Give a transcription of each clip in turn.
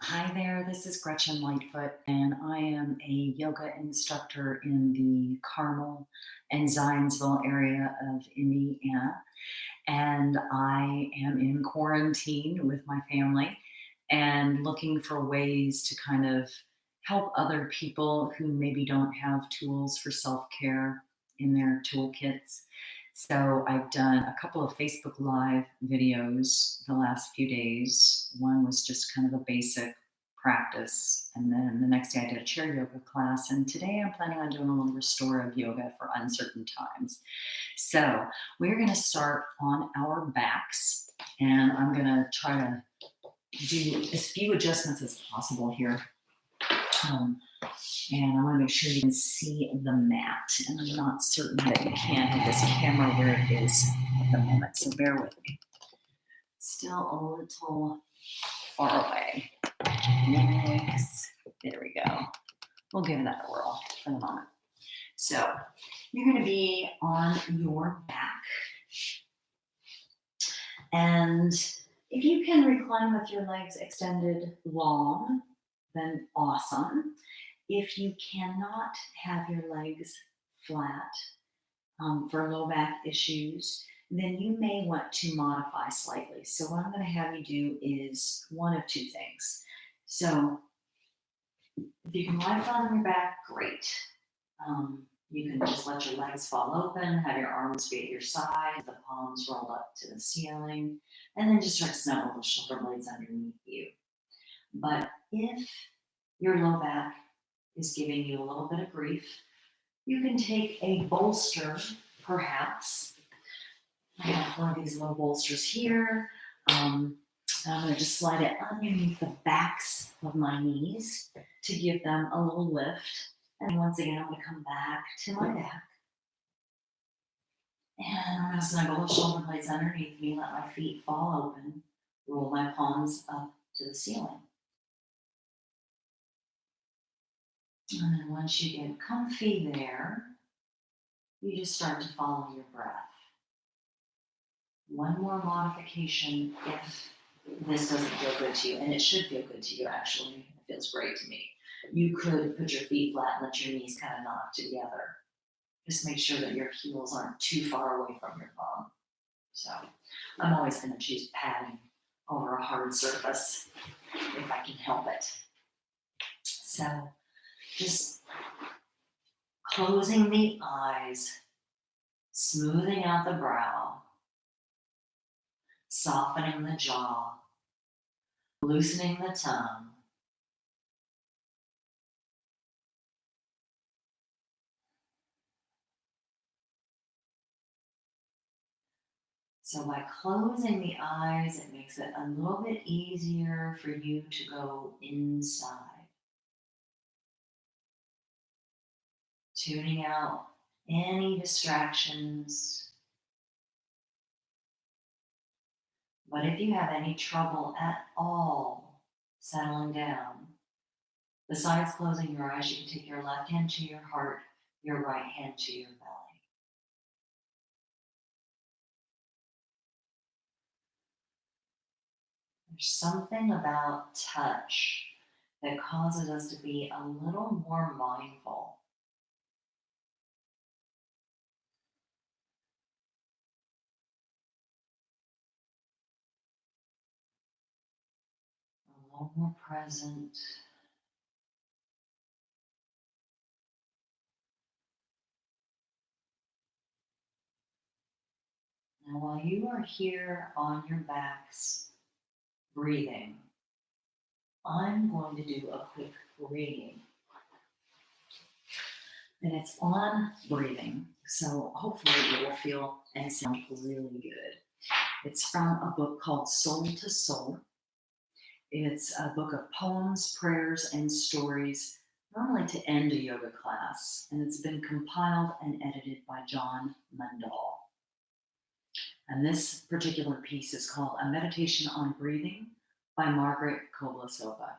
Hi there, this is Gretchen Lightfoot, and I am a yoga instructor in the Carmel and Zionsville area of Indiana. And I am in quarantine with my family and looking for ways to kind of help other people who maybe don't have tools for self care in their toolkits. So I've done a couple of Facebook Live videos the last few days. One was just kind of a basic practice. And then the next day I did a chair yoga class. And today I'm planning on doing a little restorative yoga for uncertain times. So we're going to start on our backs. And I'm going to try to do as few adjustments as possible here. Um, and I want to make sure you can see the mat. And I'm not certain that you can with this camera where it is at the moment. So bear with me. Still a little far away. Next. There we go. We'll give that a whirl for the moment. So you're going to be on your back. And if you can recline with your legs extended long, then awesome. If you cannot have your legs flat for low back issues, then you may want to modify slightly. So, what I'm going to have you do is one of two things. So, if you can lie flat on your back, great. You can just let your legs fall open, have your arms be at your side, the palms rolled up to the ceiling, and then just start to snuggle the shoulder blades underneath you. But if your low back is giving you a little bit of grief, you can take a bolster, perhaps. I have one of these little bolsters here. I'm going to just slide it underneath the backs of my knees to give them a little lift. And once again, I'm going to come back to my back. And I'm going to snuggle the shoulder blades underneath me, let my feet fall open, roll my palms up to the ceiling. And then once you get comfy there, you just start to follow your breath. One more modification if this doesn't feel good to you, and it should feel good to you actually. It feels great to me. You could put your feet flat and let your knees kind of knock together. Just make sure that your heels aren't too far away from your bum. So I'm always going to choose padding over a hard surface if I can help it. So just closing the eyes, smoothing out the brow, softening the jaw, loosening the tongue. So by closing the eyes, it makes it a little bit easier for you to go inside, tuning out any distractions. But if you have any trouble at all settling down, besides closing your eyes, you can take your left hand to your heart, your right hand to your belly. There's something about touch that causes us to be a little more mindful. A little more present. Now, while you are here on your backs breathing, I'm going to do a quick reading. And it's on breathing, so hopefully it will feel and sound really good. It's from a book called Soul to Soul. It's a book of poems, prayers, and stories, normally to end a yoga class, and it's been compiled and edited by John Mundell. And this particular piece is called A Meditation on Breathing by Margaret Koblesova.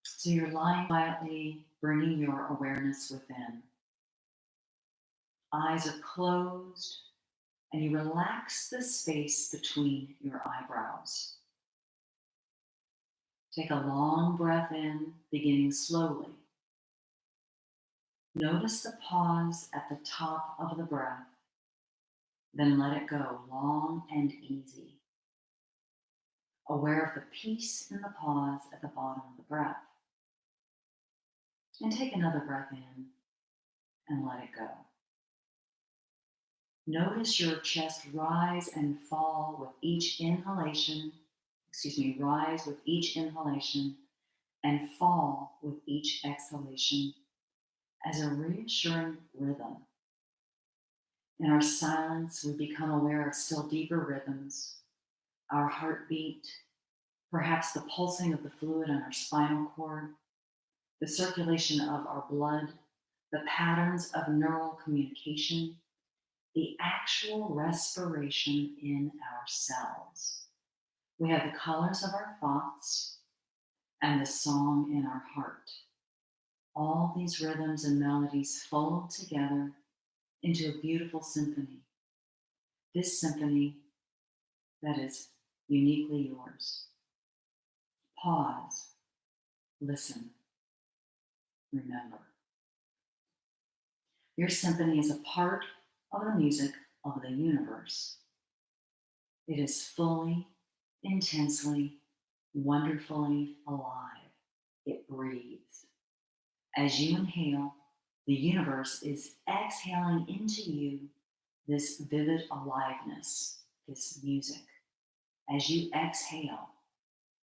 So you're lying quietly, bringing your awareness within. Eyes are closed, and you relax the space between your eyebrows. Take a long breath in, beginning slowly. Notice the pause at the top of the breath, then let it go long and easy. Aware of the peace in the pause at the bottom of the breath. And take another breath in and let it go. Notice your chest rise and fall with each inhalation, rise with each inhalation and fall with each exhalation as a reassuring rhythm. In our silence, we become aware of still deeper rhythms, our heartbeat, perhaps the pulsing of the fluid in our spinal cord, the circulation of our blood, the patterns of neural communication, the actual respiration in our cells. We have the colors of our thoughts and the song in our heart. All these rhythms and melodies fold together into a beautiful symphony. This symphony that is uniquely yours. Pause, listen, remember. Your symphony is a part of the music of the universe. It is fully, intensely, wonderfully alive. It breathes. As you inhale, the universe is exhaling into you this vivid aliveness, this music. As you exhale,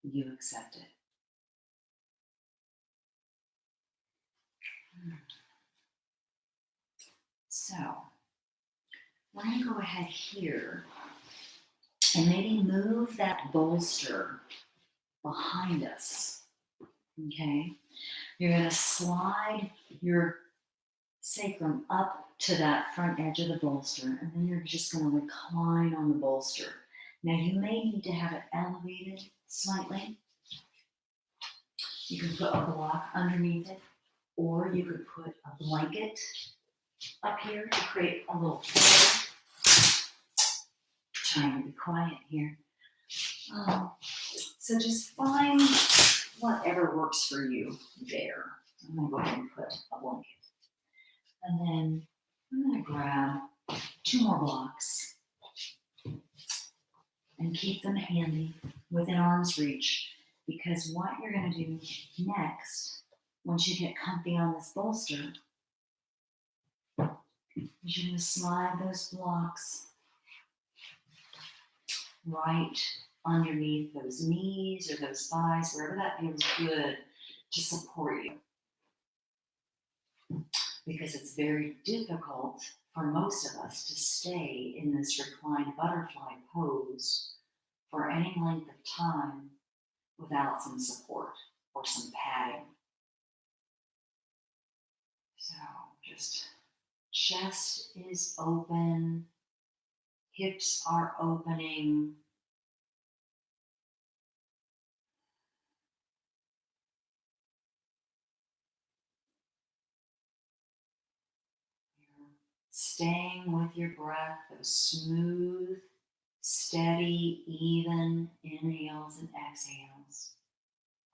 you accept it. So, we're going to go ahead here and maybe move that bolster behind us. Okay? You're going to slide your sacrum up to that front edge of the bolster, and then you're just going to recline on the bolster. Now, you may need to have it elevated slightly. You can put a block underneath it, or you could put a blanket up here to create a little filter. Trying to be quiet here. So just find whatever works for you there. I'm going to go ahead and put a blanket. And then I'm going to grab 2 more blocks and keep them handy within arm's reach, because what you're going to do next, once you get comfy on this bolster, is you're going to slide those blocks right underneath those knees or those thighs, wherever that feels good to support you. Because it's very difficult for most of us to stay in this reclined butterfly pose for any length of time without some support or some padding. So just chest is open, hips are opening. You're staying with your breath, those smooth, steady, even inhales and exhales.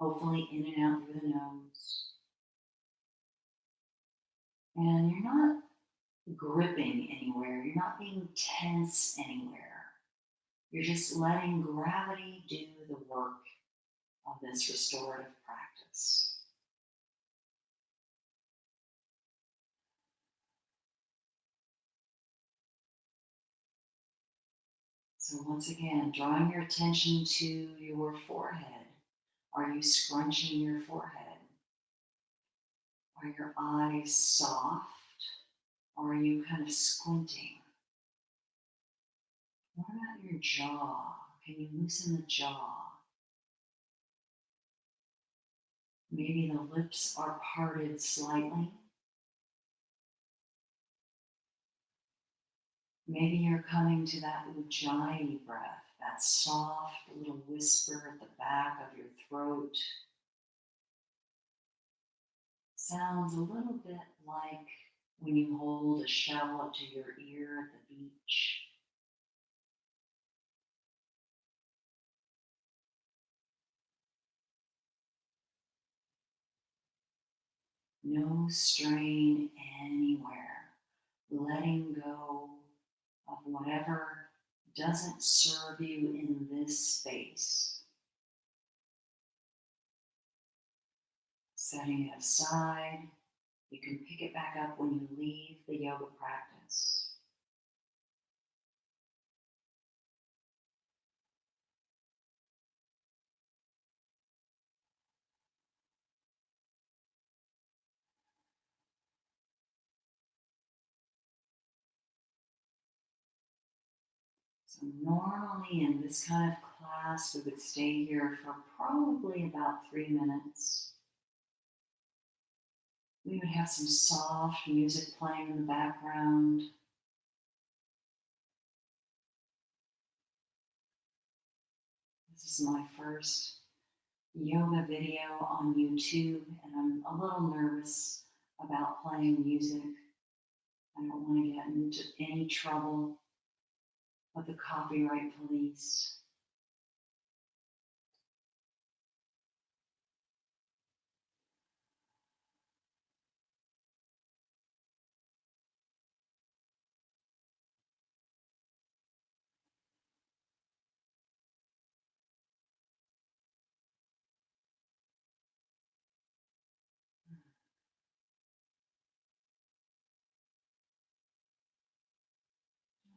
Hopefully in and out through the nose. And you're not gripping anywhere. You're not being tense anywhere. You're just letting gravity do the work of this restorative practice. So once again, drawing your attention to your forehead. Are you scrunching your forehead? Are your eyes soft? Or are you kind of squinting? What about your jaw? Can you loosen the jaw? Maybe the lips are parted slightly. Maybe you're coming to that ujjayi breath, that soft little whisper at the back of your throat. Sounds a little bit like when you hold a shell up to your ear at the beach. No strain anywhere. Letting go of whatever doesn't serve you in this space. Setting it aside. You can pick it back up when you leave the yoga practice. So normally in this kind of class, we would stay here for probably about 3 minutes. We would have some soft music playing in the background. This is my first yoga video on YouTube, and I'm a little nervous about playing music. I don't want to get into any trouble with the copyright police.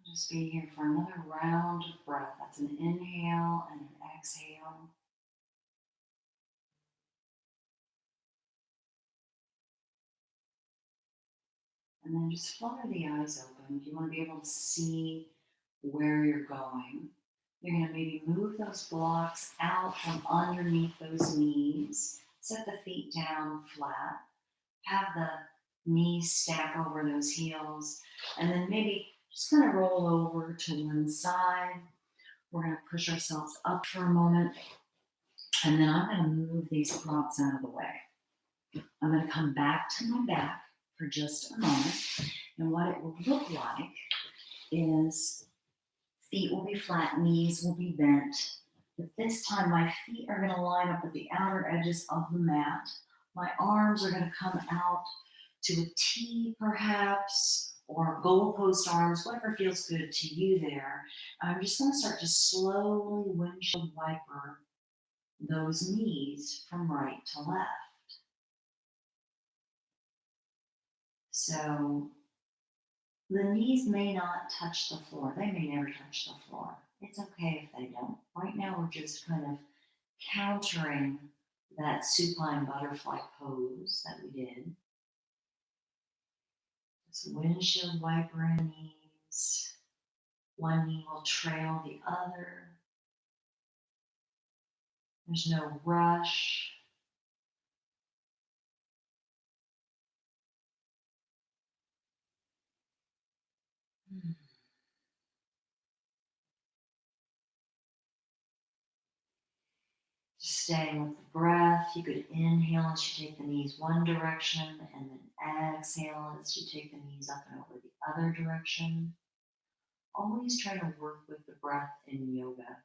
Just be here for another round of breath. That's an inhale and an exhale. And then just flutter the eyes open. You want to be able to see where you're going. You're going to maybe move those blocks out from underneath those knees. Set the feet down flat. Have the knees stack over those heels. And then maybe just kind of roll over to one side. We're going to push ourselves up for a moment. And then I'm going to move these props out of the way. I'm going to come back to my back for just a moment. And what it will look like is feet will be flat, knees will be bent. But this time my feet are going to line up at the outer edges of the mat. My arms are going to come out to a T perhaps, or goalpost arms, whatever feels good to you there. I'm just going to start to slowly windshield wiper those knees from right to left. So the knees may not touch the floor. They may never touch the floor. It's okay if they don't. Right now we're just kind of countering that supine butterfly pose that we did. Just windshield wiper in the knees. One knee will trail the other. There's no rush. Just staying with the breath. You could inhale as you take the knees one direction, and then exhale as you take the knees up and over the other direction. Always try to work with the breath in yoga.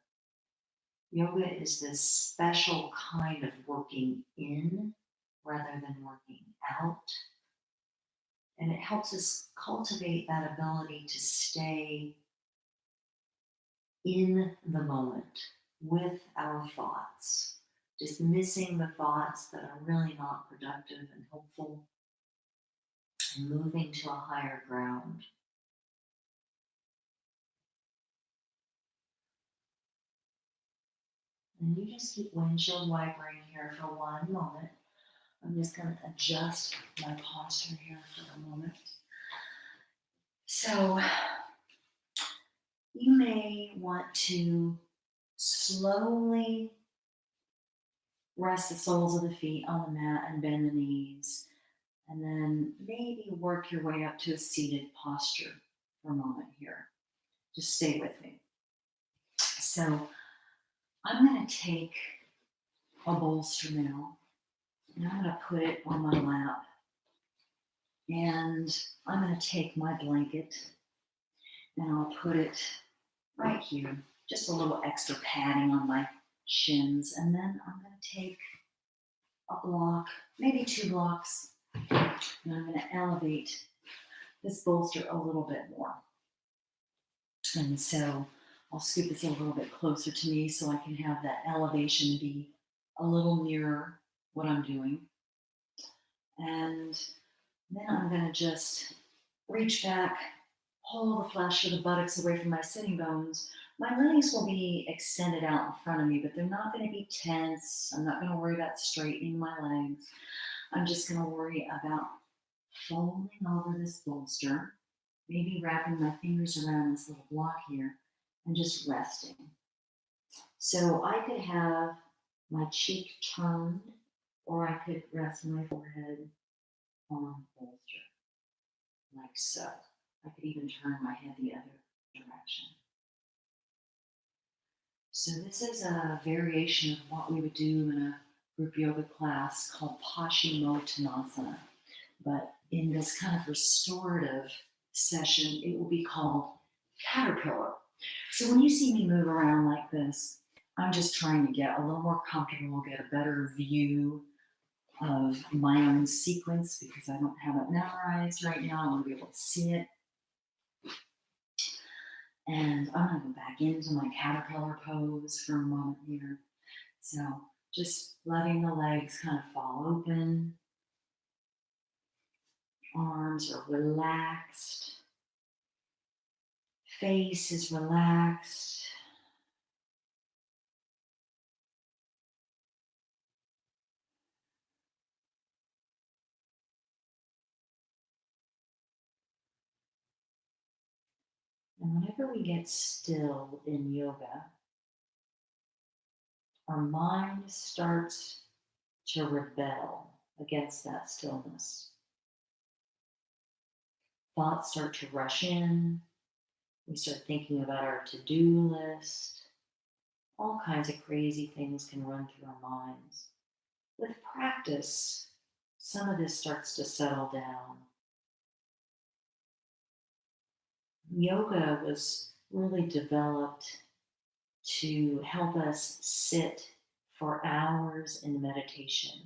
Yoga is this special kind of working in rather than working out. And it helps us cultivate that ability to stay in the moment with our thoughts, dismissing the thoughts that are really not productive and helpful, and moving to a higher ground. And you just keep windshield wipering here for one moment. I'm just going to adjust my posture here for a moment. So you may want to slowly rest the soles of the feet on the mat and bend the knees. And then maybe work your way up to a seated posture for a moment here. Just stay with me. So I'm going to take a bolster now, and I'm going to put it on my lap. And I'm going to take my blanket, and I'll put it right here. Just a little extra padding on my shins. And then I'm going to take a block, maybe 2 blocks, And I'm going to elevate this bolster a little bit more. And so I'll scoot this a little bit closer to me so I can have that elevation be a little nearer what I'm doing. And then I'm going to just reach back, pull the flesh of the buttocks away from my sitting bones. My legs will be extended out in front of me, but they're not going to be tense. I'm not going to worry about straightening my legs. I'm just going to worry about folding over this bolster, maybe wrapping my fingers around this little block here, and just resting. So I could have my cheek turned, or I could rest my forehead on the bolster, like so. I could even turn my head the other direction. So this is a variation of what we would do in a group yoga class called Paschimottanasana. But in this kind of restorative session, it will be called caterpillar. So when you see me move around like this, I'm just trying to get a little more comfortable, get a better view of my own sequence because I don't have it memorized right now. I want to be able to see it. And I'm going to go back into my caterpillar pose for a moment here. So just letting the legs kind of fall open. Arms are relaxed. Face is relaxed. And whenever we get still in yoga, our mind starts to rebel against that stillness. Thoughts start to rush in. We start thinking about our to-do list. All kinds of crazy things can run through our minds. With practice, some of this starts to settle down. Yoga was really developed to help us sit for hours in meditation,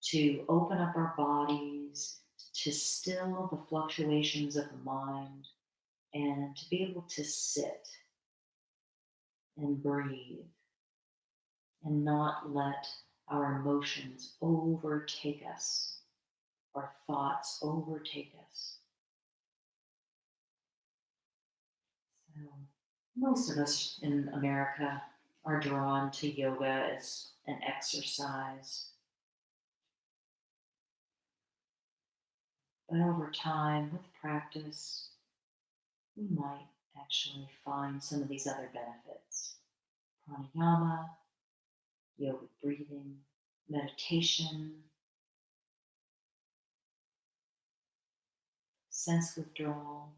to open up our bodies, to still the fluctuations of the mind, and to be able to sit and breathe and not let our emotions overtake us, our thoughts overtake us. So, most of us in America are drawn to yoga as an exercise. But over time, with practice, we might actually find some of these other benefits. Pranayama, yogic breathing, meditation, sense withdrawal.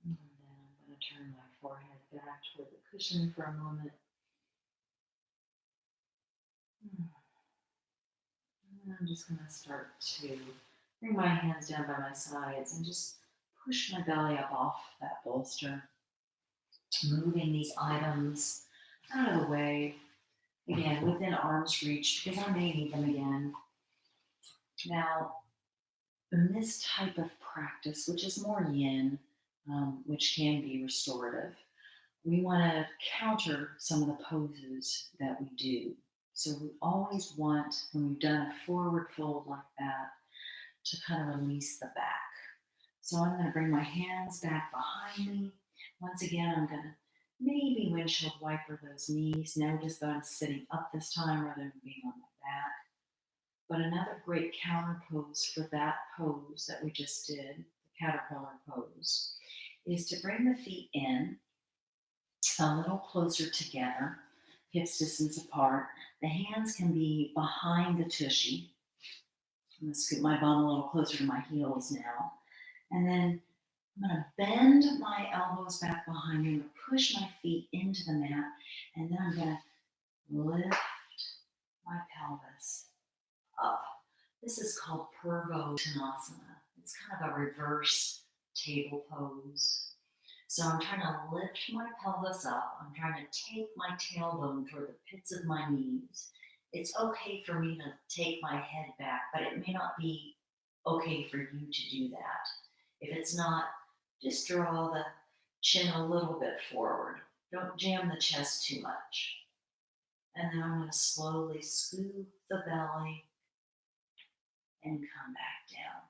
And then I'm going to turn my forehead back toward the cushion for a moment. And I'm just going to start to bring my hands down by my sides and just push my belly up off that bolster, moving these items out of the way, again, within arm's reach, because I may need them again. Now, in this type of practice, which is more yin, which can be restorative, we want to counter some of the poses that we do. So we always want, when we've done a forward fold like that, to kind of release the back. So I'm going to bring my hands back behind me. Once again, I'm going to maybe windshield wiper those knees. Notice that I'm sitting up this time rather than being on my back. But another great counter pose for that pose that we just did, the caterpillar pose, is to bring the feet in a little closer together, hips distance apart. The hands can be behind the tushy. I'm going to scoot my bum a little closer to my heels now. And then I'm going to bend my elbows back behind me. I'm going to push my feet into the mat. And then I'm going to lift my pelvis up. This is called Purvottanasana. It's kind of a reverse table pose. So I'm trying to lift my pelvis up. I'm trying to take my tailbone toward the pits of my knees. It's okay for me to take my head back, but it may not be okay for you to do that. If it's not, just draw the chin a little bit forward. Don't jam the chest too much. And then I'm going to slowly scoop the belly and come back down.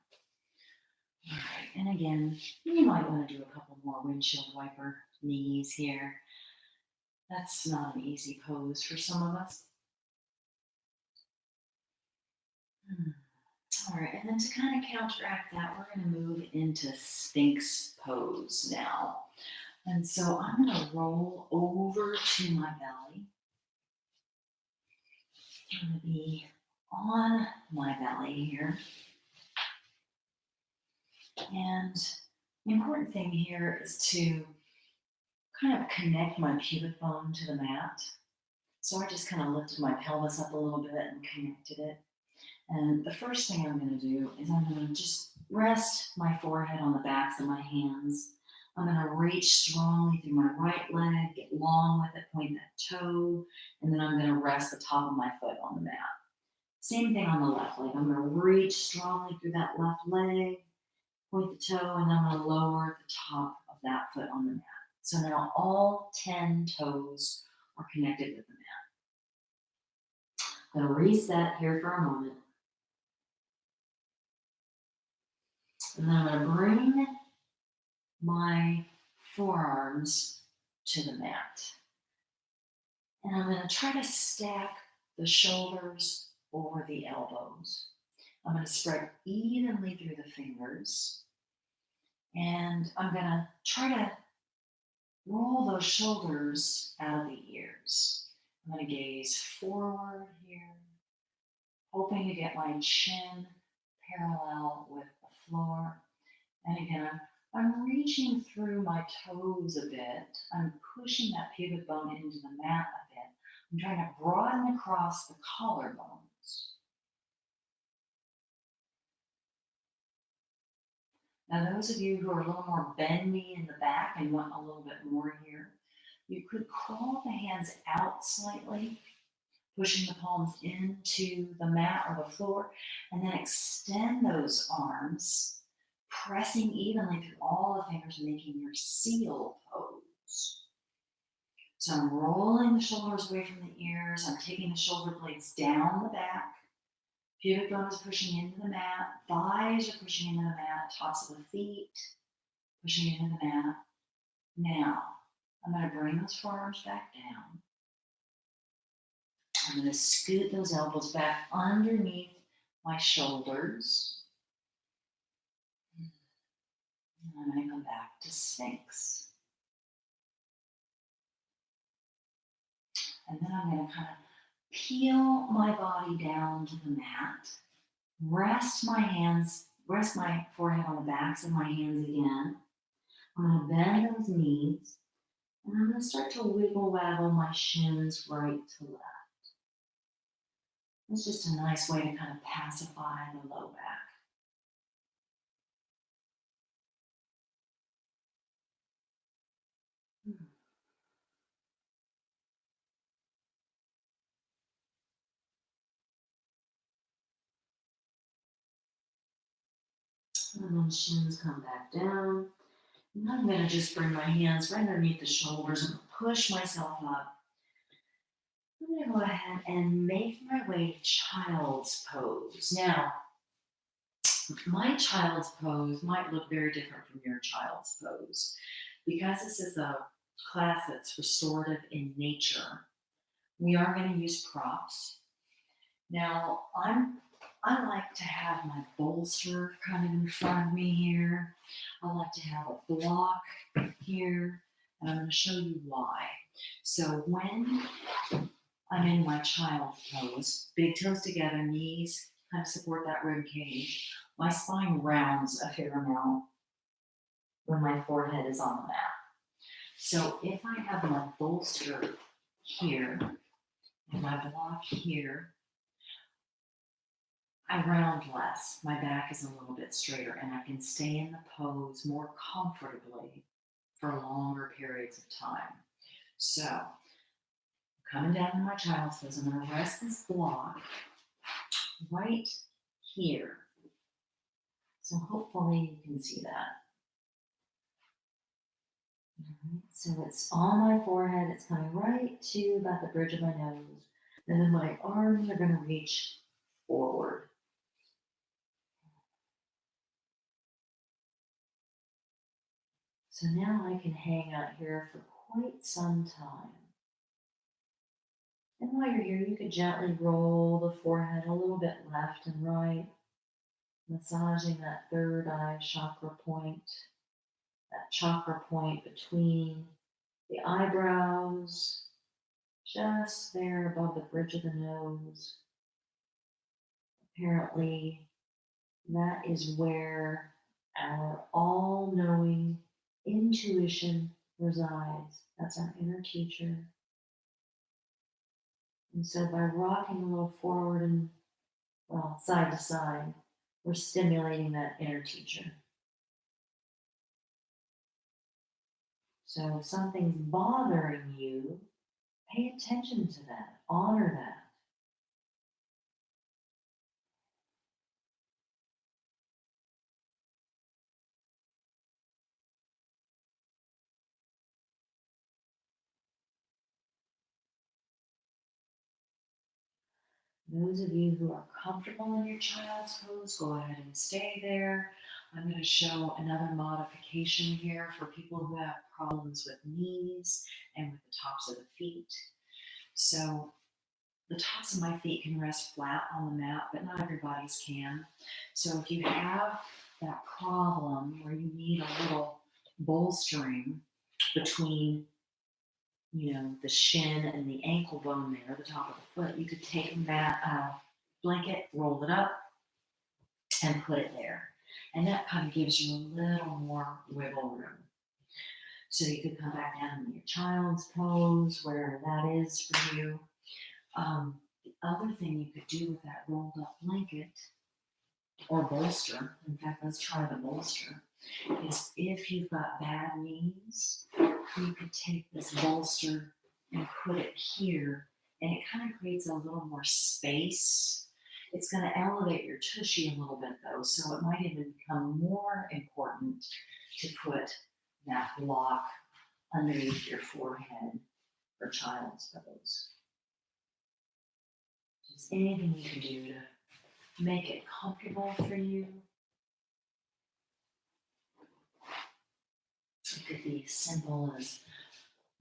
All right, and again, you might want to do a couple more windshield wiper knees here. That's not an easy pose for some of us. All right, and then to kind of counteract that, we're going to move into Sphinx pose now. And so I'm going to roll over to my belly. I'm going to be on my belly here. And the important thing here is to kind of connect my pubic bone to the mat. So I just kind of lifted my pelvis up a little bit and connected it. And the first thing I'm going to do is I'm going to just rest my forehead on the backs of my hands. I'm going to reach strongly through my right leg, get long with it, point that toe, and then I'm going to rest the top of my foot on the mat. Same thing on the left leg. I'm going to reach strongly through that left leg, point the toe, and then I'm going to lower the top of that foot on the mat. So now all 10 toes are connected with the mat. I'm going to reset here for a moment. And then I'm going to bring my forearms to the mat. And I'm going to try to stack the shoulders over the elbows. I'm going to spread evenly through the fingers. And I'm going to try to roll those shoulders out of the ears. I'm going to gaze forward here, hoping to get my chin parallel with the floor. And again, I'm reaching through my toes a bit. I'm pushing that pubic bone into the mat a bit. I'm trying to broaden across the collarbones. Now, those of you who are a little more bendy in the back and want a little bit more here, you could crawl the hands out slightly, pushing the palms into the mat or the floor, and then extend those arms, pressing evenly through all the fingers, making your seal pose. So I'm rolling the shoulders away from the ears. I'm taking the shoulder blades down the back. Pubic bone is pushing into the mat. Thighs are pushing into the mat. Tops of the feet pushing into the mat. Now, I'm going to bring those forearms back down. I'm going to scoot those elbows back underneath my shoulders. And I'm going to come back to Sphinx. And then I'm going to kind of peel my body down to the mat. Rest my forehead on the backs of my hands again. I'm going to bend those knees. And I'm going to start to wiggle waggle my shins right to left. It's just a nice way to kind of pacify the low back. And then shins come back down. And I'm going to just bring my hands right underneath the shoulders and push myself up. I'm going to go ahead and make my way to child's pose. Now, my child's pose might look very different from your child's pose. Because this is a class that's restorative in nature, we are going to use props. Now, I like to have my bolster kind of in front of me here. I like to have a block here, and I'm going to show you why. So when I'm in my child pose, big toes together, knees kind of support that rib cage. My spine rounds a fair amount when my forehead is on the mat. So if I have my bolster here and my block here, I round less. My back is a little bit straighter and I can stay in the pose more comfortably for longer periods of time. So, coming down to my child's pose, I'm going to rest this block right here. So, hopefully, you can see that. Alright, so it's on my forehead, it's coming right to about the bridge of my nose. And then my arms are going to reach forward. So now I can hang out here for quite some time. And while you're here, you could gently roll the forehead a little bit left and right, massaging that third eye chakra point, that chakra point between the eyebrows, just there above the bridge of the nose. Apparently, that is where our all knowing intuition resides. That's our inner teacher. And so by rocking a little forward and, well, side to side, we're stimulating that inner teacher. So if something's bothering you, pay attention to that, honor that. Those of you who are comfortable in your child's pose, go ahead and stay there. I'm going to show another modification here for people who have problems with knees and with the tops of the feet. So the tops of my feet can rest flat on the mat, but not everybody's can. So if you have that problem where you need a little bolstering between, the shin and the ankle bone there, the top of the foot, you could take a blanket, roll it up, and put it there. And that kind of gives you a little more wiggle room. So you could come back down into your child's pose, wherever that is for you. The other thing you could do with that rolled up blanket or bolster, in fact, let's try the bolster, is if you've got bad knees, you could take this bolster and put it here, and it kind of creates a little more space. It's going to elevate your tushy a little bit though, so it might even become more important to put that block underneath your forehead for child's pose. Just anything you can do to make it comfortable for you. It could be as simple as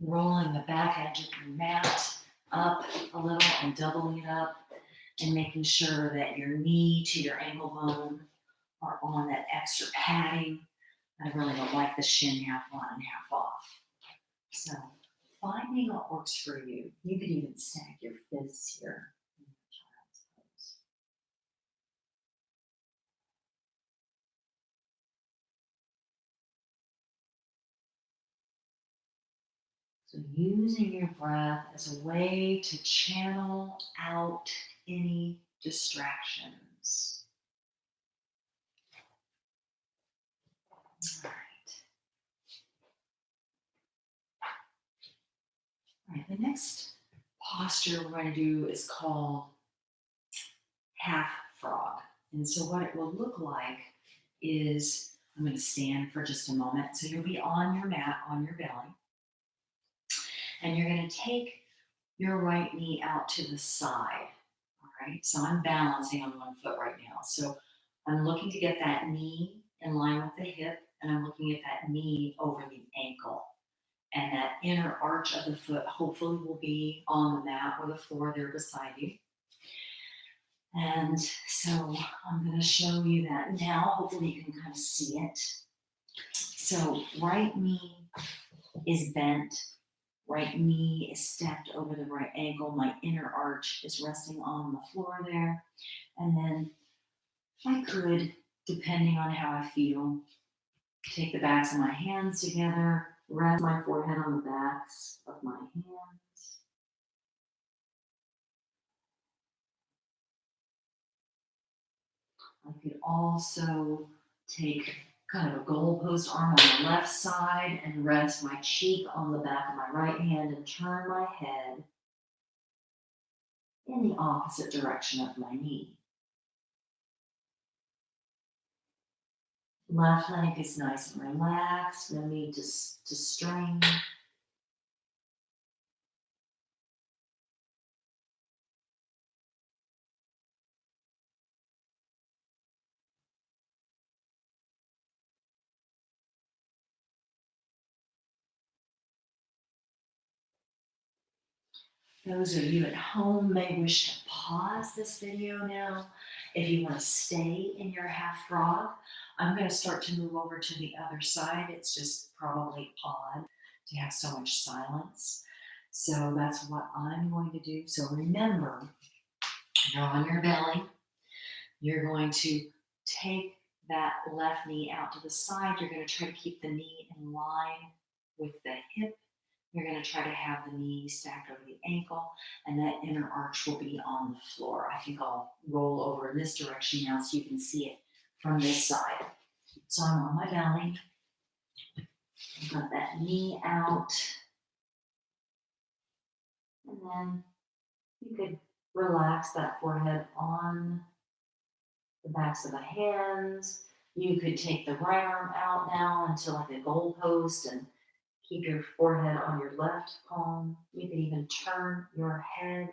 rolling the back edge of your mat up a little and doubling it up and making sure that your knee to your ankle bone are on that extra padding. I really don't like the shin half on and half off. So finding what works for you. You could even stack your fists here in your child's pose. So using your breath as a way to channel out any distractions. All right, the next posture we're going to do is called half frog. And so what it will look like is, I'm going to stand for just a moment. So you'll be on your mat, on your belly, and you're going to take your right knee out to the side. All right, so I'm balancing on one foot right now. So I'm looking to get that knee in line with the hip, and I'm looking at that knee over the ankle. And that inner arch of the foot hopefully will be on the mat or the floor there beside you. And so I'm going to show you that now. Hopefully you can kind of see it. So right knee is bent. Right knee is stacked over the right ankle. My inner arch is resting on the floor there. And then I could, depending on how I feel, take the backs of my hands together, rest my forehead on the backs of my hands. I could also take kind of a goalpost arm on the left side and rest my cheek on the back of my right hand and turn my head in the opposite direction of my knee. Left leg is nice and relaxed, no need to strain. Those of you at home may wish to pause this video now. If you want to stay in your half frog, I'm going to start to move over to the other side. It's just probably odd to have so much silence. So that's what I'm going to do. So remember, you're on your belly. You're going to take that left knee out to the side. You're going to try to keep the knee in line with the hip. You're going to try to have the knee stacked over the ankle, and that inner arch will be on the floor. I think I'll roll over in this direction now so you can see it from this side. So I'm on my belly. I've got that knee out. And then you could relax that forehead on the backs of the hands. You could take the right arm out now into like a goalpost and keep your forehead on your left palm. You can even turn your head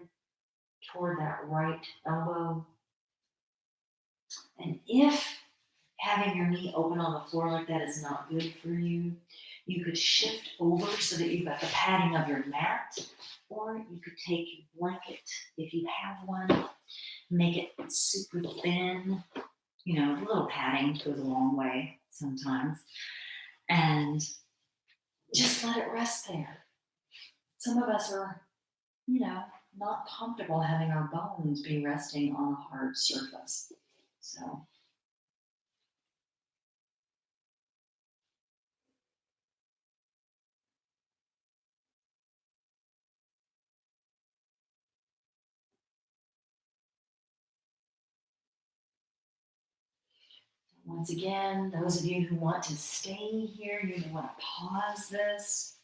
toward that right elbow. And if having your knee open on the floor like that is not good for you, you could shift over so that you've got the padding of your mat, or you could take your blanket if you have one, make it super thin. You know, a little padding goes a long way sometimes. And just let it rest there. Some of us are, not comfortable having our bones be resting on a hard surface. So once again, those of you who want to stay here, you may want to pause this.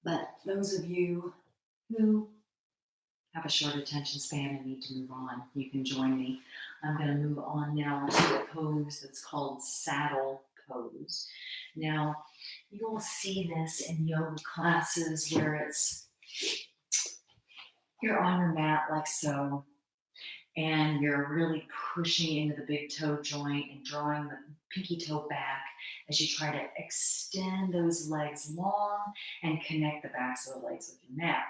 But those of you who have a short attention span and need to move on, you can join me. I'm going to move on now to a pose that's called saddle pose. Now, you'll see this in yoga classes where you're on your mat like so, and you're really pushing into the big toe joint and drawing the pinky toe back as you try to extend those legs long and connect the backs of the legs with your mat.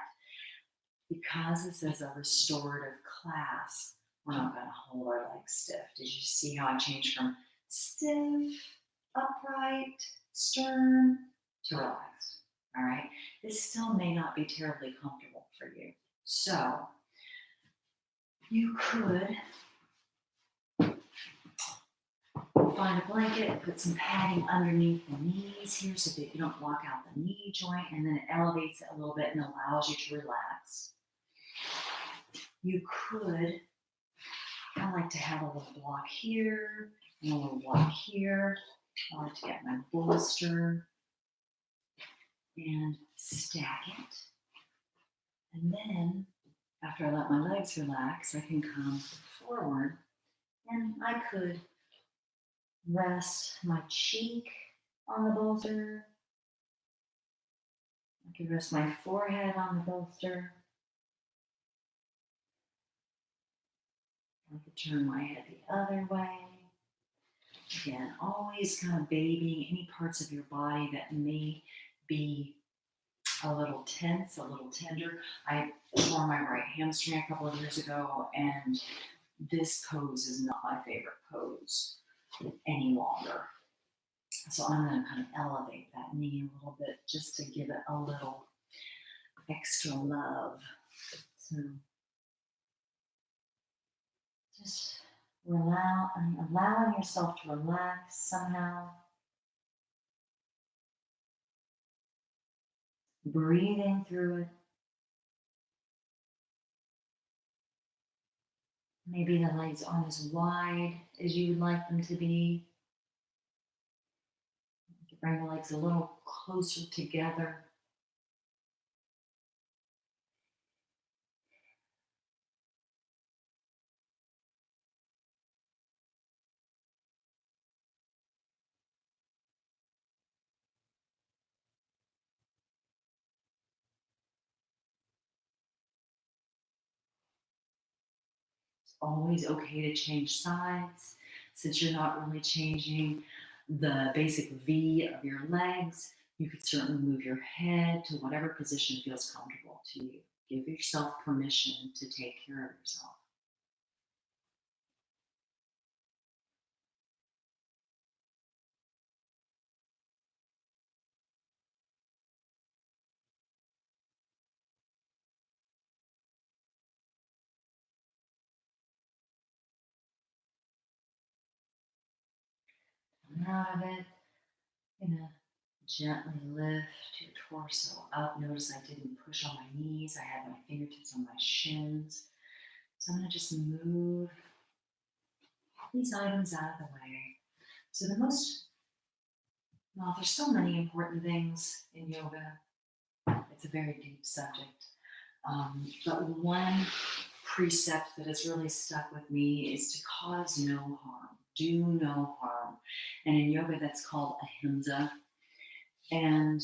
Because this is a restorative class, we're not going to hold our legs stiff. Did you see how I changed from stiff, upright, stern to relaxed? All right. This still may not be terribly comfortable for you. So you could find a blanket, put some padding underneath the knees here so that you don't lock out the knee joint, and then it elevates it a little bit and allows you to relax. You could, I like to have a little block here and a little block here. I like to get my bolster and stack it. And then after I let my legs relax, I can come forward and I could rest my cheek on the bolster. I could rest my forehead on the bolster. I could turn my head the other way. Again, always kind of babying any parts of your body that may be a little tense, a little tender. I tore my right hamstring a couple of years ago, and this pose is not my favorite pose any longer. So I'm going to kind of elevate that knee a little bit just to give it a little extra love. So just allowing yourself to relax somehow. Breathing through it. Maybe the legs aren't as wide as you would like them to be. You can bring the legs a little closer together. It's always okay to change sides since you're not really changing the basic V of your legs. You could certainly move your head to whatever position feels comfortable to you. Give yourself permission to take care of yourself. Come out of it. Gonna gently lift your torso up. Notice I didn't push on my knees. I had my fingertips on my shins. So I'm gonna just move these items out of the way. So the most, well, there's so many important things in yoga. It's a very deep subject. But one precept that has really stuck with me is to cause no harm, do no harm. And in yoga, that's called ahimsa. And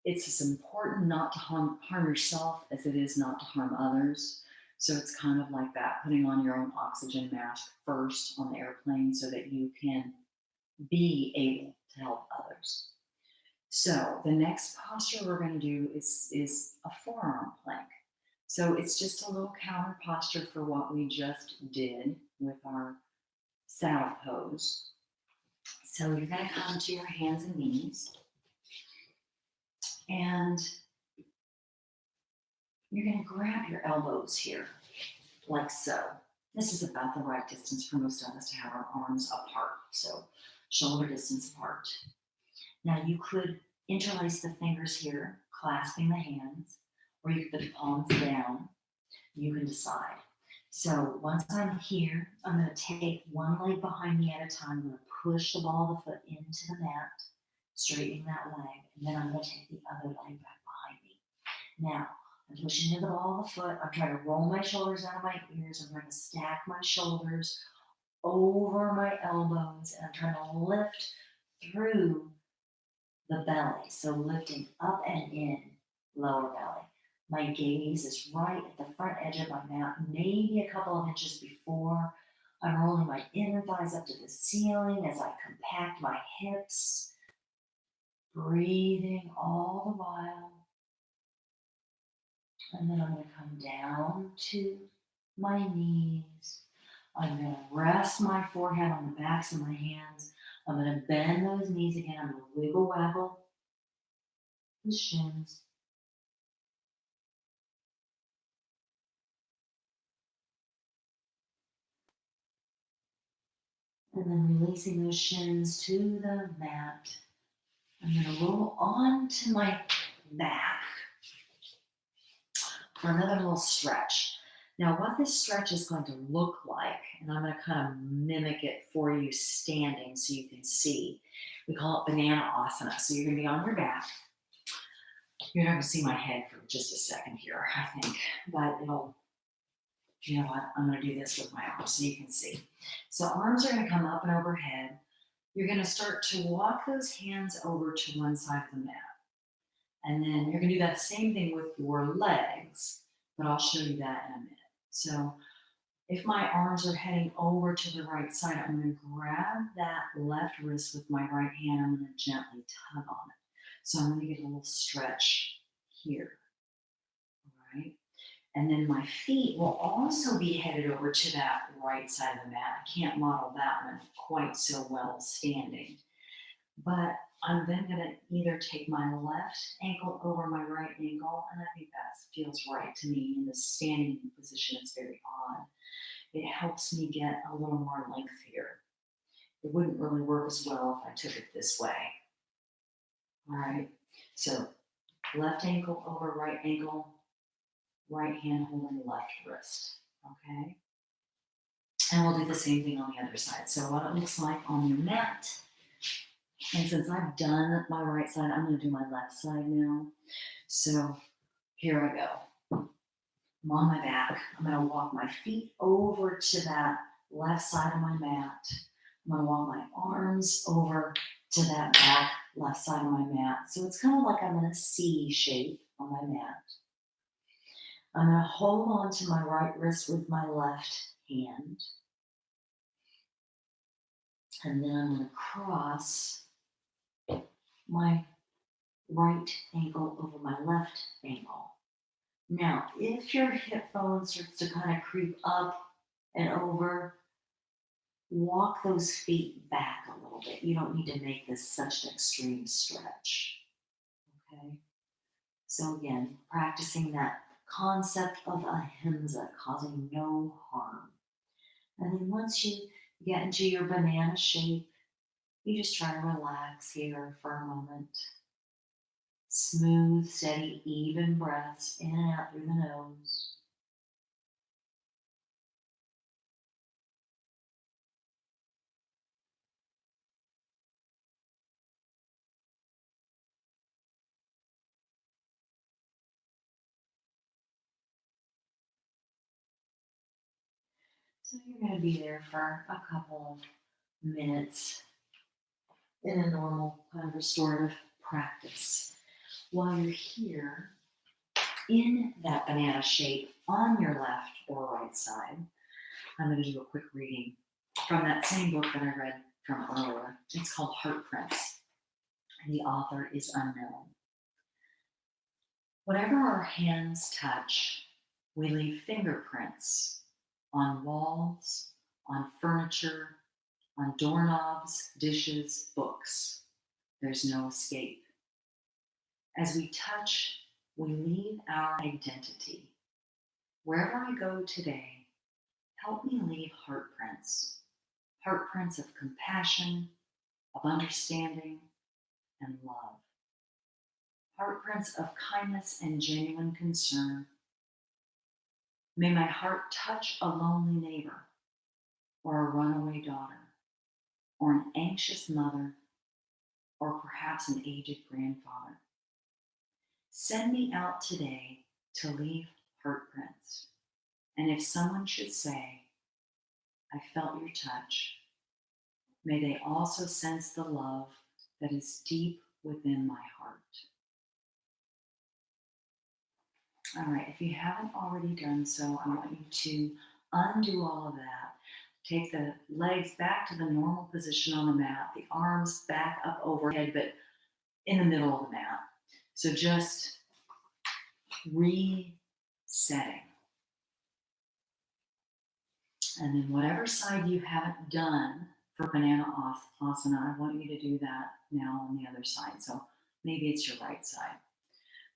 it's as important not to harm yourself as it is not to harm others. So it's kind of like that, putting on your own oxygen mask first on the airplane so that you can be able to help others. So the next posture we're going to do is a forearm plank. So it's just a little counter posture for what we just did with our saddle pose. So you're going to come to your hands and knees, and you're going to grab your elbows here, like so. This is about the right distance for most of us to have our arms apart, so shoulder distance apart. Now you could interlace the fingers here, clasping the hands, or you could put the palms down. You can decide. So once I'm here, I'm going to take one leg behind me at a time. I'm going to push the ball of the foot into the mat, straightening that leg, and then I'm going to take the other leg back behind me. Now, I'm pushing into the ball of the foot. I'm trying to roll my shoulders out of my ears. I'm trying to stack my shoulders over my elbows, and I'm trying to lift through the belly. So lifting up and in, lower belly. My gaze is right at the front edge of my mat, maybe a couple of inches before. I'm rolling my inner thighs up to the ceiling as I compact my hips, breathing all the while. And then I'm going to come down to my knees. I'm going to rest my forehead on the backs of my hands. I'm going to bend those knees again. I'm going to wiggle waggle the shins. And then releasing those shins to the mat. I'm going to roll onto my back for another little stretch. Now, what this stretch is going to look like, and I'm going to kind of mimic it for you standing so you can see. We call it banana asana. So you're going to be on your back. You're not going to see my head for just a second here, I think, but it'll, you know what, I'm going to do this with my arms so you can see. So arms are going to come up and overhead. You're going to start to walk those hands over to one side of the mat. And then you're going to do that same thing with your legs, but I'll show you that in a minute. So if my arms are heading over to the right side, I'm going to grab that left wrist with my right hand. I'm going to gently tug on it. So I'm going to get a little stretch here. All right. And then my feet will also be headed over to that right side of the mat. I can't model that one quite so well standing. But I'm then going to either take my left ankle over my right ankle, and I think that feels right to me in the standing position. It's very odd. It helps me get a little more length here. It wouldn't really work as well if I took it this way. All right, so left ankle over right ankle, right hand holding left wrist. Okay. And we'll do the same thing on the other side. So what it looks like on your mat. And since I've done my right side, I'm going to do my left side now. So here I go. I'm on my back. I'm going to walk my feet over to that left side of my mat. I'm going to walk my arms over to that back left side of my mat. So it's kind of like I'm in a C shape on my mat. I'm going to hold on to my right wrist with my left hand. And then I'm going to cross my right ankle over my left ankle. Now, if your hip bone starts to kind of creep up and over, walk those feet back a little bit. You don't need to make this such an extreme stretch. Okay? So again, practicing that concept of ahimsa, causing no harm. And then once you get into your banana shape, you just try to relax here for a moment. Smooth, steady, even breaths in and out through the nose. So you're going to be there for a couple of minutes in a normal kind of restorative practice. While you're here in that banana shape on your left or right side, I'm going to do a quick reading from that same book that I read from earlier. It's called Heart Prints, and the author is unknown. Whatever our hands touch, we leave fingerprints on walls, on furniture, on doorknobs, dishes, books. There's no escape. As we touch, we leave our identity. Wherever I go today, help me leave heart prints of compassion, of understanding, and love. Heart prints of kindness and genuine concern. May my heart touch a lonely neighbor, or a runaway daughter, or an anxious mother, or perhaps an aged grandfather. Send me out today to leave heart prints. And if someone should say, I felt your touch, may they also sense the love that is deep within my heart. All right, if you haven't already done so, I want you to undo all of that. Take the legs back to the normal position on the mat, the arms back up overhead, but in the middle of the mat. So just resetting. And then whatever side you haven't done for banana asana, I want you to do that now on the other side. So maybe it's your right side.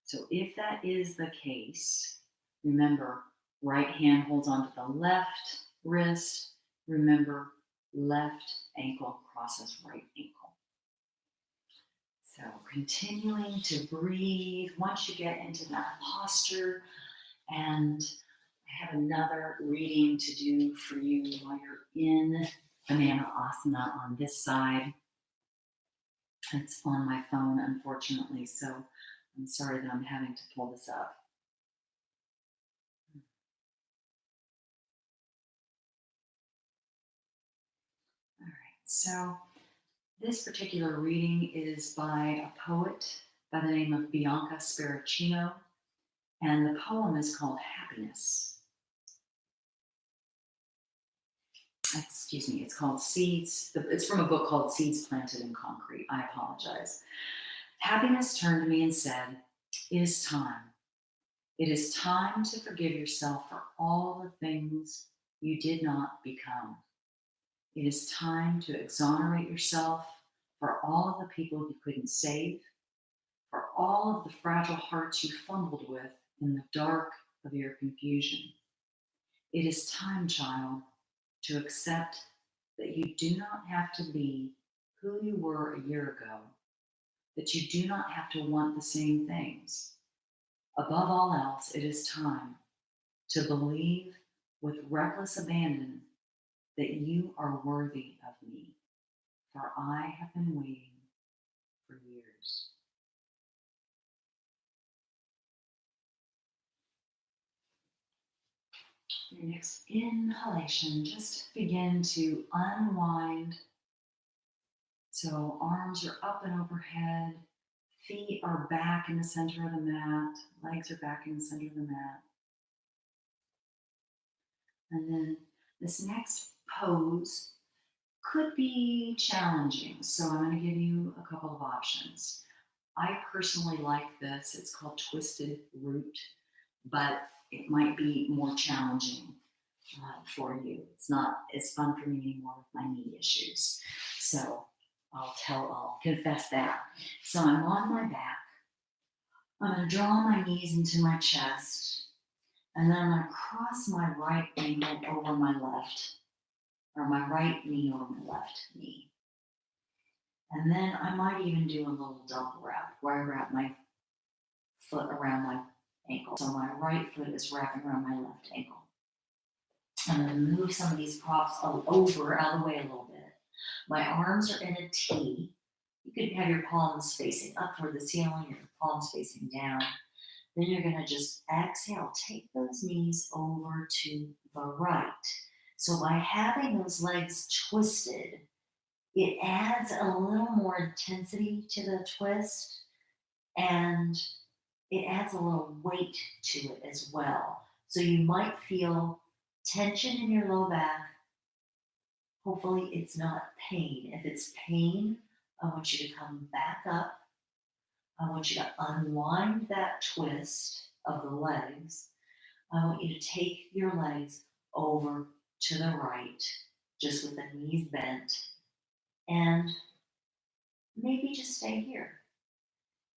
So if that is the case, remember, right hand holds onto the left wrist. Remember, left ankle crosses right ankle. So continuing to breathe once you get into that posture. And I have another reading to do for you while you're in banana asana on this side. It's on my phone, unfortunately, so I'm sorry that I'm having to pull this up. All right, so this particular reading is by a poet by the name of Bianca Spiracino, and the poem is called Happiness. Excuse me, it's called Seeds. It's from a book called Seeds Planted in Concrete. I apologize. Happiness turned to me and said, it is time. It is time to forgive yourself for all the things you did not become. It is time to exonerate yourself for all of the people you couldn't save, for all of the fragile hearts you fumbled with in the dark of your confusion. It is time, child, to accept that you do not have to be who you were a year ago, that you do not have to want the same things. Above all else, it is time to believe with reckless abandon that you are worthy of me, for I have been waiting for years. Your next inhalation, just begin to unwind. So arms are up and overhead, feet are back in the center of the mat, legs are back in the center of the mat. And then this next pose could be challenging. So I'm going to give you a couple of options. I personally like this. It's called twisted root, but it might be more challenging for you. It's not as fun for me anymore with my knee issues. So I'll confess that. So I'm on my back. I'm going to draw my knees into my chest, and then I'm going to cross my right ankle over my left, or my right knee over my left knee. And then I might even do a little double wrap where I wrap my foot around my ankle. So my right foot is wrapping around my left ankle. I'm going to move some of these props over, out of the way a little bit. My arms are in a T. You could have your palms facing up toward the ceiling, your palms facing down. Then you're going to just exhale, take those knees over to the right. So by having those legs twisted, it adds a little more intensity to the twist, and it adds a little weight to it as well. So you might feel tension in your low back. Hopefully it's not pain. If it's pain, I want you to come back up. I want you to unwind that twist of the legs. I want you to take your legs over to the right, just with the knees bent, and maybe just stay here.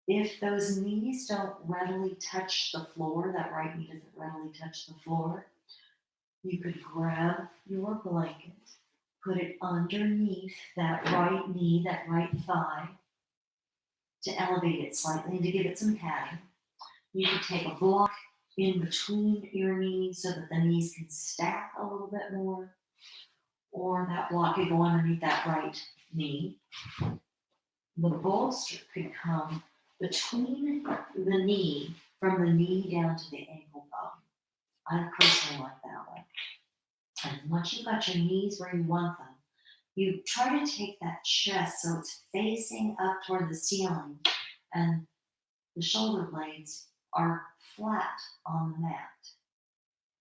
If those knees don't readily touch the floor, that right knee doesn't readily touch the floor, you could grab your blanket, put it underneath that right knee, that right thigh, to elevate it slightly and to give it some padding. You could take a block in between your knees so that the knees can stack a little bit more, or that block could go underneath that right knee. The bolster could come between the knee, from the knee down to the ankle bone. I personally like that one. And once you've got your knees where you want them, you try to take that chest so it's facing up toward the ceiling and the shoulder blades are flat on the mat.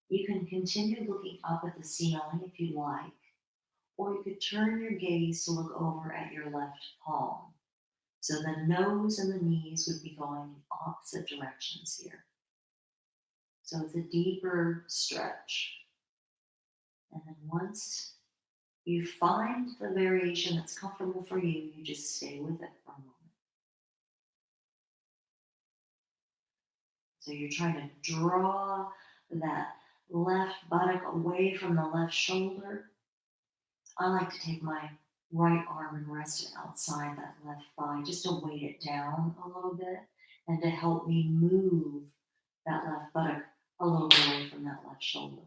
You can continue looking up at the ceiling if you like, or you could turn your gaze to look over at your left palm. So the nose and the knees would be going in opposite directions here. So it's a deeper stretch. And then once you find the variation that's comfortable for you, you just stay with it for a moment. So you're trying to draw that left buttock away from the left shoulder. I like to take my right arm and rest it outside that left thigh just to weight it down a little bit and to help me move that left buttock a little bit away from that left shoulder.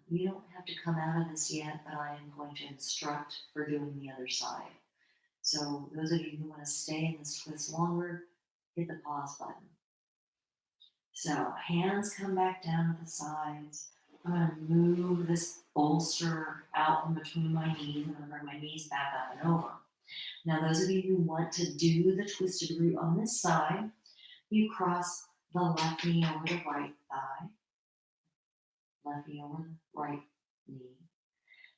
You don't have to come out of this yet, but I am going to instruct for doing the other side. So those of you who want to stay in this twist longer, hit the pause button. So hands come back down to the sides. I'm going to move this bolster out from between my knees. I'm going to bring my knees back up and over. Now, those of you who want to do the twisted root on this side, you cross the left knee over the right thigh, left knee over the right knee.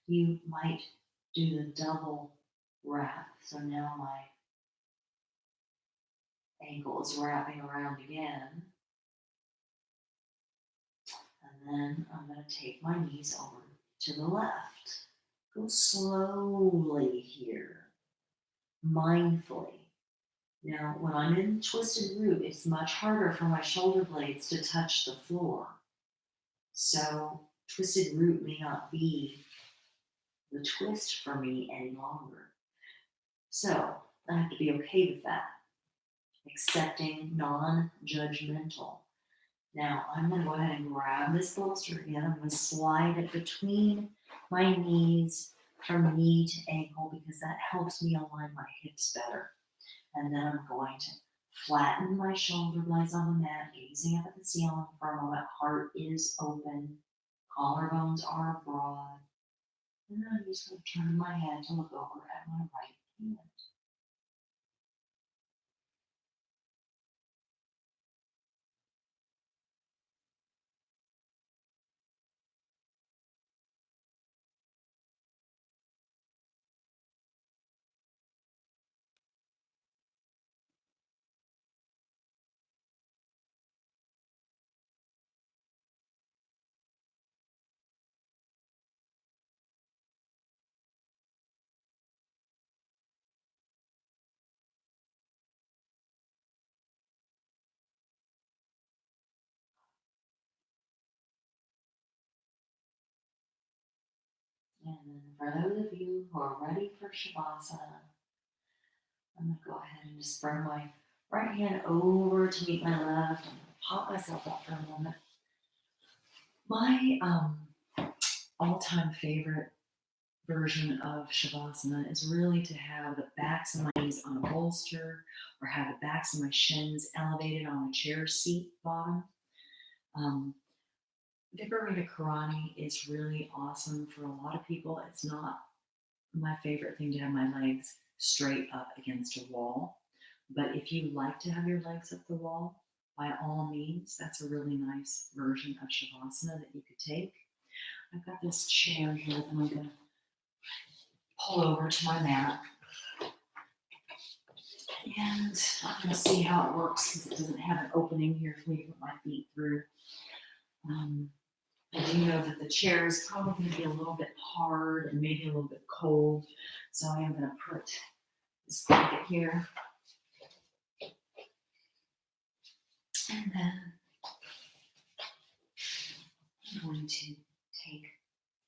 You might do the double wrap. So now my ankle is wrapping around again. And then I'm going to take my knees over to the left. Go slowly here, mindfully. Now, when I'm in twisted root, it's much harder for my shoulder blades to touch the floor. So twisted root may not be the twist for me any longer. So I have to be okay with that, accepting, non judgmental. Now I'm going to go ahead and grab this bolster again. I'm going to slide it between my knees from knee to ankle because that helps me align my hips better. And then I'm going to flatten my shoulder blades on the mat, gazing up at the ceiling for a moment. Heart is open, collarbones are broad. And then I'm just going to turn my head to look over at my right hand. And then for those of you who are ready for Shavasana, I'm going to go ahead and just bring my right hand over to meet my left. I'm going to pop myself up for a moment. My all-time favorite version of Shavasana is really to have the backs of my knees on a bolster or have the backs of my shins elevated on a chair seat bottom. Um, Viparita Karani is really awesome for a lot of people. It's not my favorite thing to have my legs straight up against a wall. But if you like to have your legs up the wall, by all means, that's a really nice version of Shavasana that you could take. I've got this chair here that I'm going to pull over to my mat. And I'm going to see how it works because it doesn't have an opening here for me to put my feet through. I do know that the chair is probably going to be a little bit hard and maybe a little bit cold. So I am going to put this blanket here. And then I'm going to take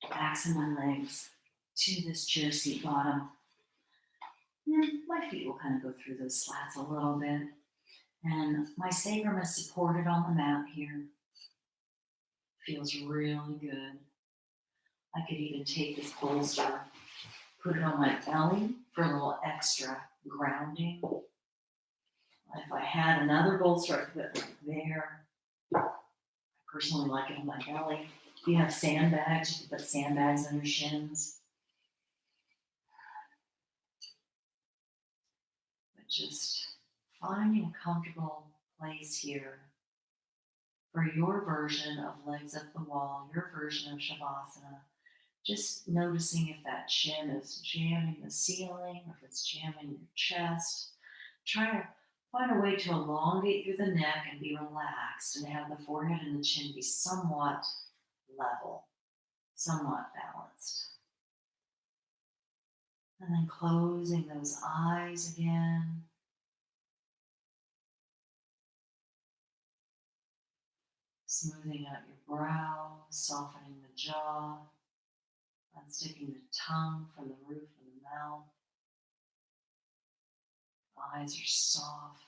the backs of my legs to this chair seat bottom. And my feet will kind of go through those slats a little bit. And my sacrum is supported on the mat here. Feels really good. I could even take this bolster, put it on my belly for a little extra grounding. If I had another bolster, I could put it right there. I personally like it on my belly. If you have sandbags, you can put sandbags on your shins. But just finding a comfortable place here for your version of legs up the wall, your version of Shavasana. Just noticing if that shin is jamming the ceiling or if it's jamming your chest. Try to find a way to elongate through the neck and be relaxed and have the forehead and the chin be somewhat level, somewhat balanced. And then closing those eyes again. Smoothing out your brow, softening the jaw, unsticking the tongue from the roof of the mouth. Eyes are soft.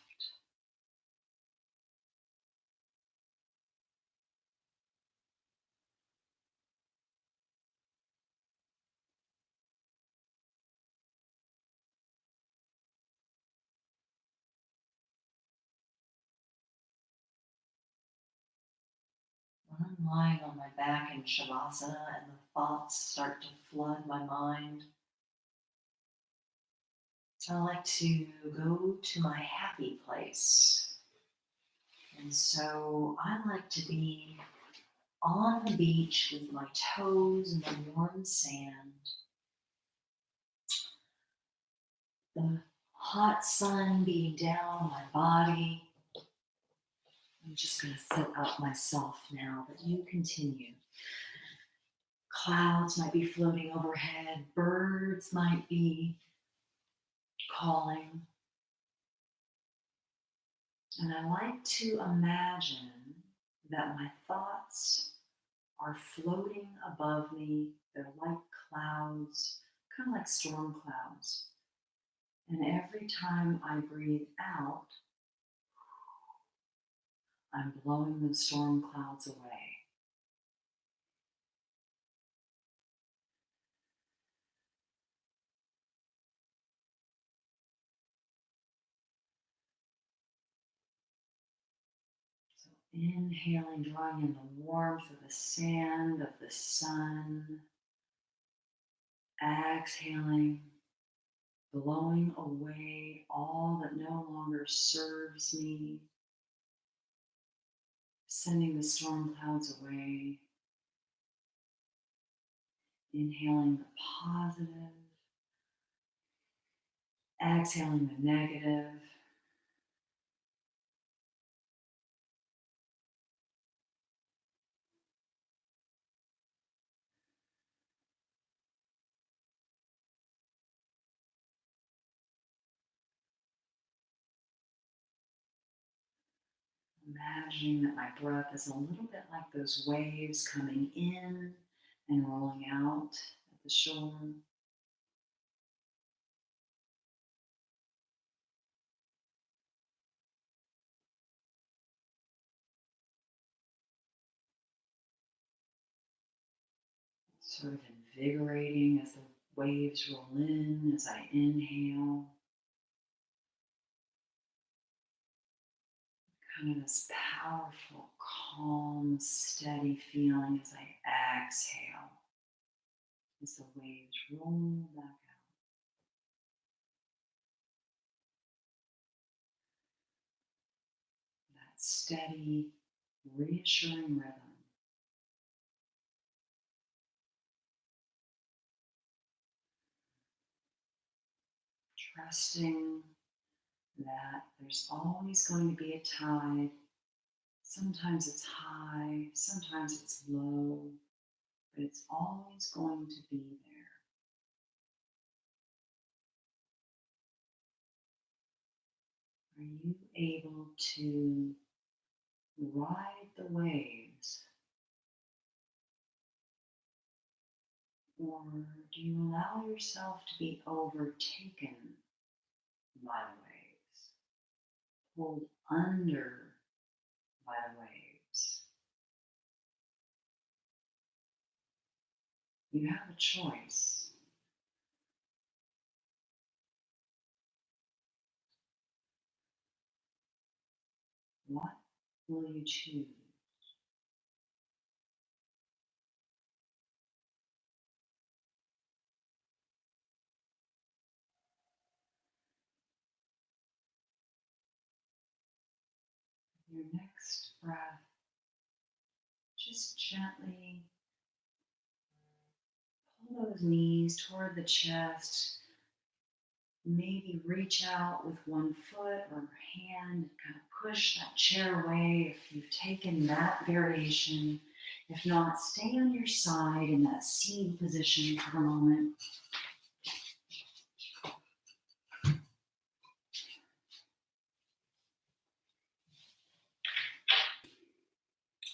When I'm lying on my back in Shavasana and the thoughts start to flood my mind, I like to go to my happy place. And so I like to be on the beach with my toes in the warm sand, the hot sun beating down on my body. I'm just going to set up myself now, but you continue. Clouds might be floating overhead, birds might be calling. And I like to imagine that my thoughts are floating above me. They're like clouds, kind of like storm clouds. And every time I breathe out, I'm blowing the storm clouds away. So inhaling, drawing in the warmth of the sand, of the sun. Exhaling, blowing away all that no longer serves me, sending the storm clouds away. Inhaling the positive, exhaling the negative. Imagining that my breath is a little bit like those waves coming in and rolling out at the shore. Sort of invigorating as the waves roll in as I inhale. Kind of this powerful, calm, steady feeling as I exhale, as the waves roll back out. That steady, reassuring rhythm. Trusting that there's always going to be a tide. Sometimes it's high, sometimes it's low, but it's always going to be there. Are you able to ride the waves, or do you allow yourself to be overtaken by the waves, pulled under by the waves? You have a choice. What will you choose? Your next breath, just gently pull those knees toward the chest. Maybe reach out with one foot or hand, kind of push that chair away if you've taken that variation. If not, stay on your side in that seated position for a moment.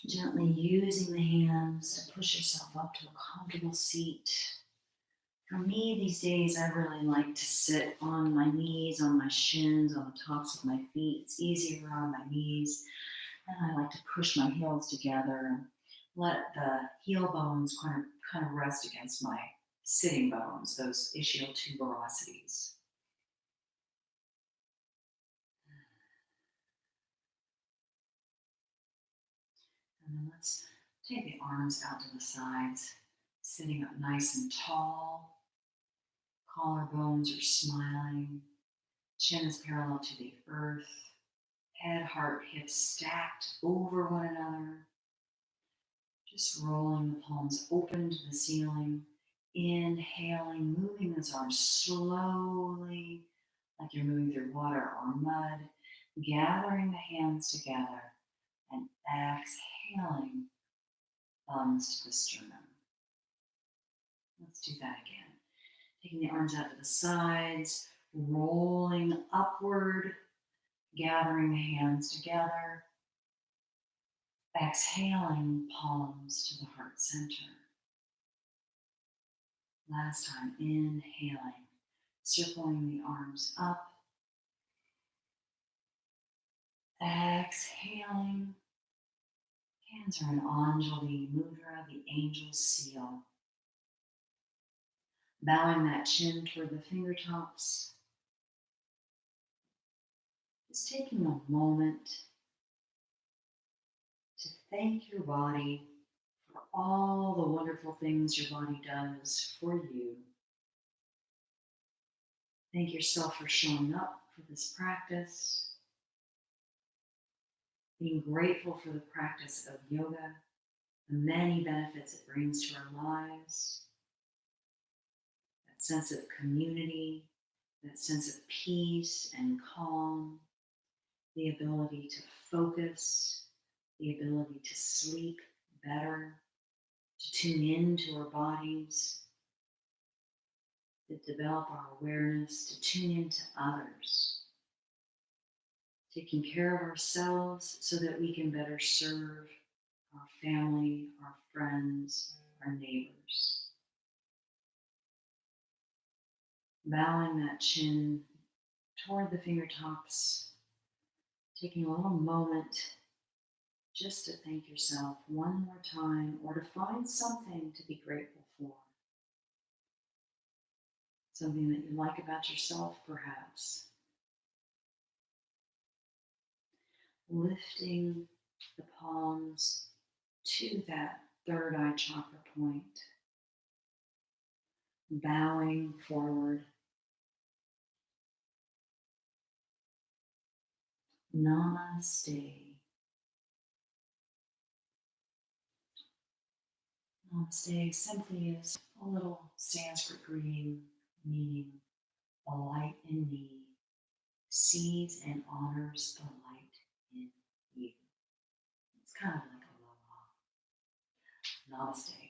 Gently using the hands to push yourself up to a comfortable seat. For me, these days, I really like to sit on my knees, on my shins, on the tops of my feet. It's easier on my knees. And I like to push my heels together and let the heel bones kind of rest against my sitting bones, those ischial tuberosities. And then let's take the arms out to the sides, sitting up nice and tall. Collarbones are smiling. Chin is parallel to the earth. Head, heart, hips stacked over one another. Just rolling the palms open to the ceiling. Inhaling, moving those arms slowly, like you're moving through water or mud. Gathering the hands together and exhaling, thumbs to the sternum. Let's do that again. Taking the arms out to the sides, rolling upward, gathering the hands together. Exhaling, palms to the heart center. Last time, inhaling, circling the arms up, exhaling. Hands are in Anjali Mudra, the angel's seal. Bowing that chin toward the fingertips, just taking a moment to thank your body for all the wonderful things your body does for you. Thank yourself for showing up for this practice. Being grateful for the practice of yoga, the many benefits it brings to our lives, that sense of community, that sense of peace and calm, the ability to focus, the ability to sleep better, to tune into our bodies, to develop our awareness, to tune into others, taking care of ourselves so that we can better serve our family, our friends, our neighbors. Bowing that chin toward the fingertips, taking a little moment just to thank yourself one more time or to find something to be grateful for. Something that you like about yourself, perhaps. Lifting the palms to that third eye chakra point. Bowing forward. Namaste. Namaste simply is a little Sanskrit greeting meaning the light in me sees and honors the light in you. It's kind of like aloha. Namaste.